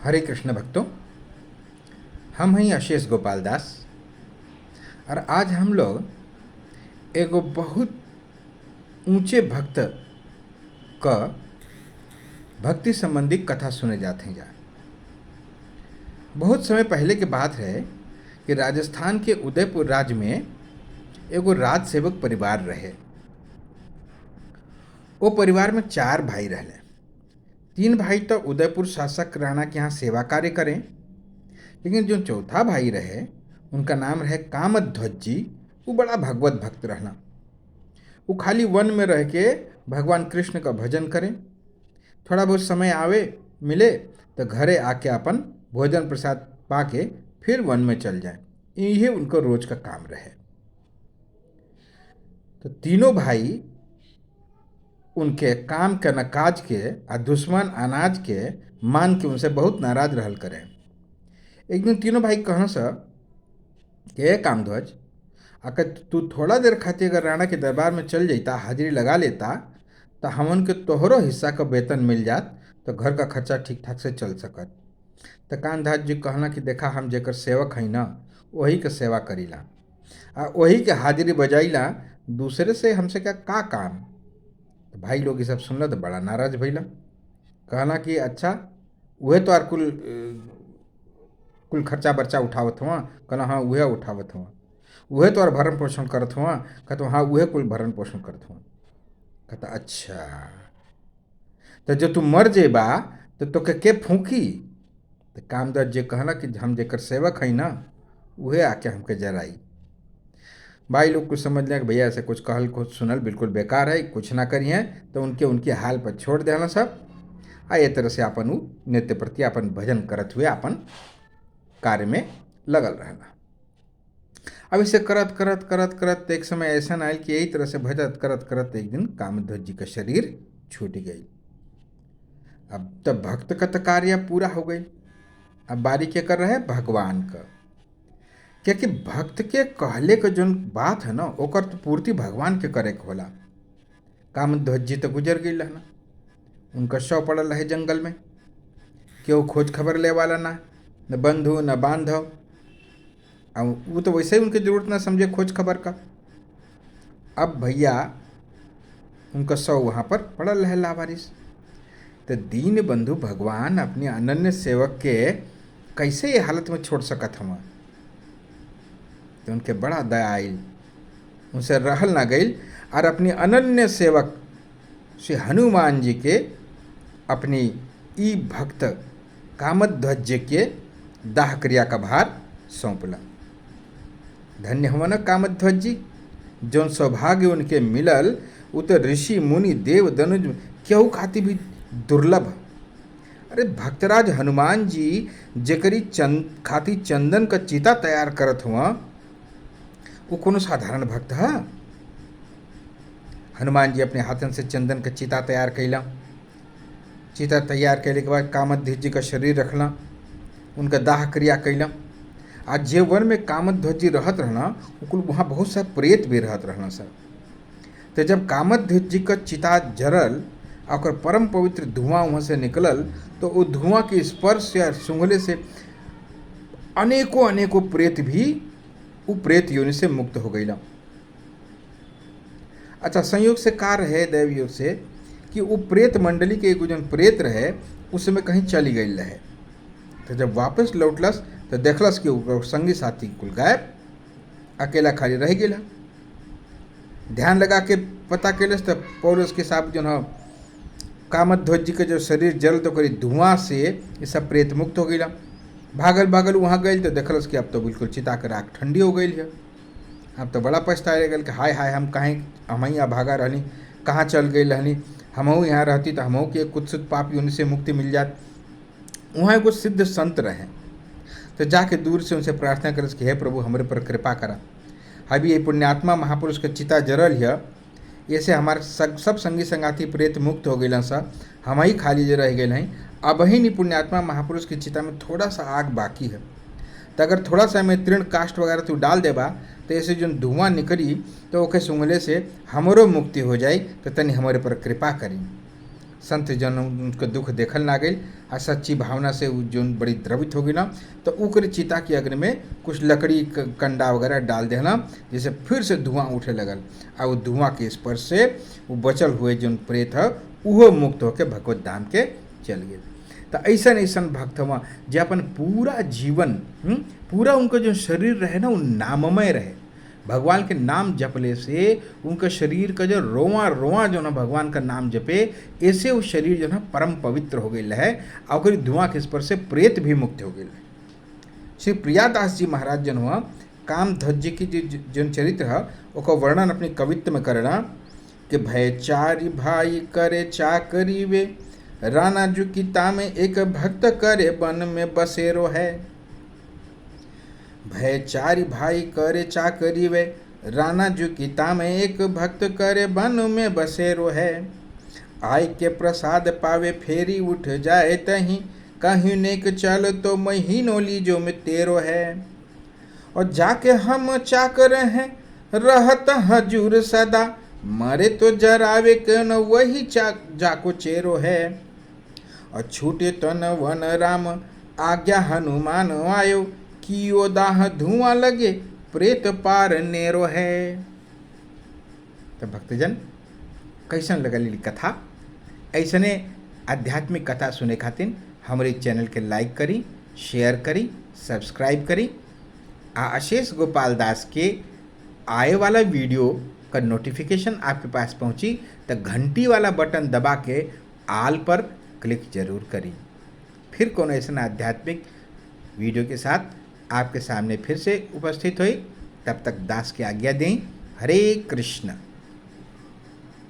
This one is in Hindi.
हरे कृष्ण भक्तों, हम हैं आशीष गोपाल दास। और आज हम लोग एगो बहुत ऊंचे भक्त का भक्ति संबंधी कथा सुने जाते हैं। बहुत समय पहले की बात है कि राजस्थान के उदयपुर राज्य में एगो राज सेवक परिवार रहे। वो परिवार में 4 भाई रहले। 3 भाई तो उदयपुर शासक राणा के यहाँ सेवा कार्य करें, लेकिन जो चौथा भाई रहे उनका नाम रहे कामध्वज जी। वो बड़ा भगवत भक्त रहना। वो खाली वन में रह के भगवान कृष्ण का भजन करें, थोड़ा बहुत समय आवे मिले तो घरे आके अपन भोजन प्रसाद पाके फिर वन में चल जाएं। यही उनको रोज का काम रहे। तो तीनों भाई उनके काम के नकाज के और दुश्मन अनाज के मान के उनसे बहुत नाराज रहल करें। एक दिन तीनों भाई कहना सा कि कामध्वज, अगर तू थोड़ा देर खातिर अगर राणा के दरबार में चल जाता, हाजिरी लगा लेता, तो हमन के तोहरो हिस्सा का वेतन मिल जात, तो घर का खर्चा ठीक ठाक से चल सकत। तो कामध्वज जी कहना कि देखा, हम जेकर सेवक हई ना, वही के सेवा करीला आ वही के हाजिरी बजाइला, दूसरे से हमसे क्या का काम। तो भाई लोग ये सब सुनल तो बड़ा नाराज भइला। कहना कि अच्छा, वह तो आर कुल कुल खर्चा बर्चा उठावत हुआ। कहना हाँ, वह उठावत हुआ, वह तो और भरण पोषण करत हुआ। कहता हाँ, वह कुल भरण पोषण करत हुआ। कहता अच्छा, तो जो तू मर जेबा तो तोके के फूकी। तो कामदर जे कहना कि हम जेकर सेवक हई ना, वह आके हमके जराई। भाई लोग कुछ समझ लें कि भैया ऐसे कुछ कहल कुछ सुनल बिल्कुल बेकार है, कुछ ना करिए। तो उनके हाल पर छोड़ देना सब। आ ये तरह से अपन उ नित्य प्रति अपन भजन करत हुए अपन कार्य में लगल रहना। अब इसे करत करत करत करत एक समय ऐसा आयल कि यही तरह से भजत करत करत एक दिन कामध्वज जी का शरीर छूट गई। अब तब भक्त का तो कार्य पूरा हो गई। अब बारी के कर रहे भगवान का, क्योंकि भक्त के कहले के जो बात है ना, ओकर तो पूर्ति भगवान के करे के होला। कामध्वज जी तो गुजर गई रहना। उनका शव पड़ल रहे जंगल में, केहू खोज खबर ले वाला ना, न बंधु न बांधव। अब वो तो वैसे ही उनकी जरूरत ना समझे खोज खबर का। अब भैया उनका शव वहाँ पर पड़ल रहे लावारिस। तो दीन बंधु भगवान अपने अनन्य सेवक के कैसे ये हालत में छोड़ सकत हवा। तो उनके बड़ा दया आयल, उनसे रहल ना गई, और अपनी अनन्य सेवक श्री हनुमान जी के अपनी ई भक्त कामध्वज जी के दाह क्रिया का भार सौंपला। धन्य हुआ न कामध्वज जी, जौन सौभाग्य उनके मिलल वो तो ऋषि मुनि देव दनुज केहू खातिर भी दुर्लभ। अरे भक्तराज हनुमान जी जेकरी खातिर चंदन का चिता तैयार करत हुआ, वो कोनो साधारण भक्त है। हनुमान जी अपने हाथन से चंदन का चिता तैयार कैला। चिता तैयार कैले के बाद कामध्वज जी का शरीर रखला, उनका दाह क्रिया कैला। आज जे वन में कामध्वज जी रहत रहना, वहाँ बहुत सा प्रेत भी रहत रहना सर। तो जब कामध्वज जी का चिता जरल और परम पवित्र धुआं वहाँ से निकलल, तो वो धुआं के स्पर्श या सूंघले से अनेकों अनेकों प्रेत भी वो प्रेत योनि से मुक्त हो गई। अच्छा, संयोग से कार है दैव योग से कि वो प्रेत मंडली के एगो जन प्रेत रहे उस समय कहीं चली गई रहे। तो जब वापस लौटलस तो देखलस कि संगी साथी कुल गायब, अकेला खाली रह गया। ध्यान लगा के पता कैलस तो पौलुस के साथ जो है कामध्वज जी के जो शरीर जल तो करी धुआं से ये सब प्रेत मुक्त हो गया। भागल भागल वहाँ गई तो देखलस कि अब तो बिल्कुल चिता कर आग ठंडी हो गई है। अब तो बड़ा पछताए गल कि हाय हाय, हम कहीं हम यहाँ भागा रहनी, कहाँ चल गई रहनी। हमहू यहाँ रहती तो हमहू के कुत्सित पाप योनि से मुक्ति मिल जात। वहाँ एगो सिद्ध संत रहे, तो जाके दूर से उनसे प्रार्थना करस कि हे प्रभु, हमारे पर कृपा करा। अभी ये पुण्यात्मा महापुरुष के चिता जरल है, ऐसे हमारे सब संगी संगाती प्रेत मुक्त हो गए सा, हम ही खाली जो रह गए हैं। अब ही नहीं पुण्यात्मा महापुरुष की चिता में थोड़ा सा आग बाकी है, तो अगर थोड़ा सा में तृण काष्ठ वगैरह तू डाल देबा तो ऐसे जो धुआं निकली तो ओके सूंघले से हमरो मुक्ति हो जाए, तो तनी हमारे पर कृपा करी। संत जन उनके दुख देखल ना गई आ सच्ची भावना से उ जौन बड़ी द्रवित हो गई ना, तो ओकरे चिता के अग्नि में कुछ लकड़ी कंडा वगैरह डाल देना, जैसे फिर से धुआं उठे लगल। आ वो धुआं के स्पर्श से वो बचल हुए जौन प्रेत है उहो मुक्त होकर भगवत धाम के चल गए। तो ऐसन ऐसन भक्त हुआ जो अपन पूरा जीवन पूरा उनका जो शरीर रहे ना वो नाममय रहे। भगवान के नाम जपले से उनका शरीर का जो रोआ रोआ जो ना भगवान का नाम जपे, ऐसे वो शरीर जो ना परम पवित्र हो गई है और धुआं के स्पर्श से प्रेत भी मुक्त हो गई है। श्री प्रियादास जी महाराज जन हुआ कामध्वज जी की जो चरित्र है उसका वर्णन अपनी कवित्व में करना कि भय चारि भाई करे चाकरी वे, राणा जुकिता में एक भक्त करे वन में बसेरो है। भय चारि भाई करे चाकरी वे, राणा जुकिता में एक भक्त करे वन में बसेरो है। आय के प्रसाद पावे फेरी उठ जाए तहीं, कहीं नेक चल तो महीनों लीजो में तेरो है। और जाके हम चाकर हैं रहत हजूर सदा, मरे तो जरावे के न वही जाको चेरो है। और छूटे तन वन राम आज्ञा हनुमान आयो, कियो दाह धुआं लगे प्रेत पार नेरो है। तो भक्तजन कैसन लगल कथा? ऐसने आध्यात्मिक कथा सुने खातिर हमारे चैनल के लाइक करी, शेयर करी, सब्सक्राइब करी। अशेष गोपाल दास के आए वाला वीडियो का नोटिफिकेशन आपके पास पहुंची तो घंटी वाला बटन दबा के आल पर क्लिक जरूर करी। फिर कोनो ऐसा आध्यात्मिक वीडियो के साथ आपके सामने फिर से उपस्थित हुई। तब तक दास की आज्ञा दें। हरे कृष्ण।